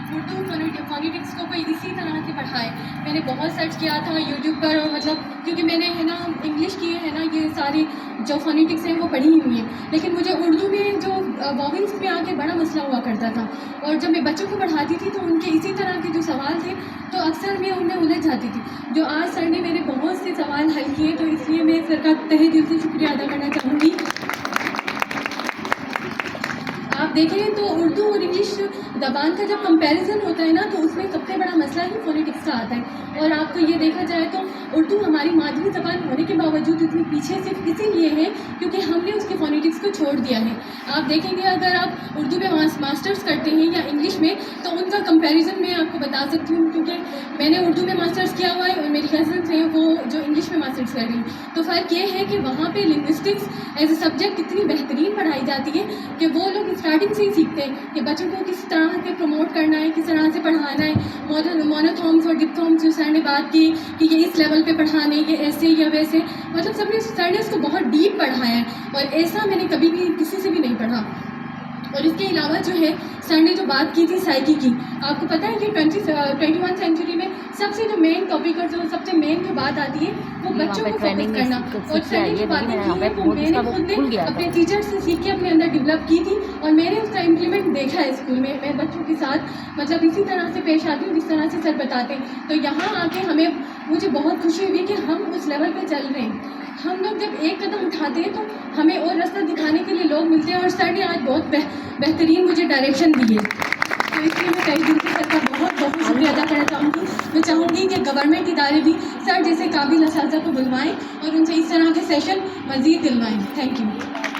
Urdu phonetics को कोई इसी तरह से पढ़ाए। मैंने बहुत सर्च किया था यूट्यूब पर, और मतलब क्योंकि मैंने है ना इंग्लिश की है ना ये सारी जो फोनेटिक्स हैं वो पढ़ी हुई हैं, लेकिन मुझे उर्दू में जो वॉवेल्स में आके बड़ा मसला हुआ करता था। और जब मैं बच्चों को पढ़ाती थी तो उनके इसी तरह के जो सवाल थे तो अक्सर मैं उनमें उलझ जाती थी। जो आज सर ने मेरे बहुत से सवाल हल किए, तो इसलिए मैं सर का तहे दिल से शुक्रिया अदा करना चाहूँगी। आप देखें तो उर्दू और इंग्लिश ज़बान का जब कंपैरिजन होता है ना, तो उसमें सबसे बड़ा मसला ही फोनेटिक्स का आता है। और आपको ये देखा जाए तो उर्दू हमारी मादरी ज़बान होने के बावजूद इतनी पीछे सिर्फ इसीलिए है क्योंकि हमने उसके फोनेटिक्स को छोड़ दिया है। आप देखेंगे अगर आप उर्दू में मास्टर्स करते हैं या इंग्लिश में, तो उनका कंपैरिजन मैं आपको बता सकती हूँ, क्योंकि मैंने उर्दू में मास्टर्स किया हुआ है और मेरी कज़न्स हैं वो जो इंग्लिश में मास्टर्स कर रही हैं। तो फ़र्क ये है कि वहाँ पे लिंग्विस्टिक्स एज ए सब्जेक्ट इतनी बेहतरीन पढ़ाई जाती है कि वो लोग स्टार्टिंग से ही सीखते हैं कि बच्चों को किस तरह से प्रमोट करना है, किस तरह से पढ़ाना है। मोनोथॉर्म्स और डिप्थॉर्म्स जो सर ने बात की कि ये इस लेवल पे पढ़ाने, ये ऐसे या वैसे, मतलब सर ने उसको बहुत डीप पढ़ाया है और ऐसा मैंने कभी भी किसी से भी नहीं पढ़ा। और इसके अलावा जो है सर ने जो बात की थी साइकी की, आपको पता है कि 21 सेंचुरी में सबसे जो मेन टॉपिक और जो सबसे मेन जो बात आती है वो बच्चों को फोकस करना। और सर ने जो बातें की है वो मैंने खुद ने अपने टीचर से सीख के अपने अंदर डेवलप की थी और मैंने उसका इम्प्लीमेंट देखा है स्कूल में। मैं बच्चों के साथ मतलब इसी तरह से पेश आती हूँ जिस तरह से सर बताते हैं। तो यहाँ आके मुझे बहुत खुशी हुई कि हम उस लेवल पर चल रहे हैं। हम लोग जब एक कदम उठाते हैं तो हमें और रास्ता दिखाने के लिए लोग मिलते हैं, और सर ने आज बहुत बेहतरीन मुझे डायरेक्शन दी है। तो इसलिए मैं कई दिन से सर का बहुत बहुत शुक्रिया अदा करना चाहूँगी। मैं चाहूँगी कि गवर्नमेंट इदारे भी सर जैसे काबिल असातिज़ा को बुलवाएं और उनसे इस तरह के सेशन मज़ीद दिलवाएं। Thank you.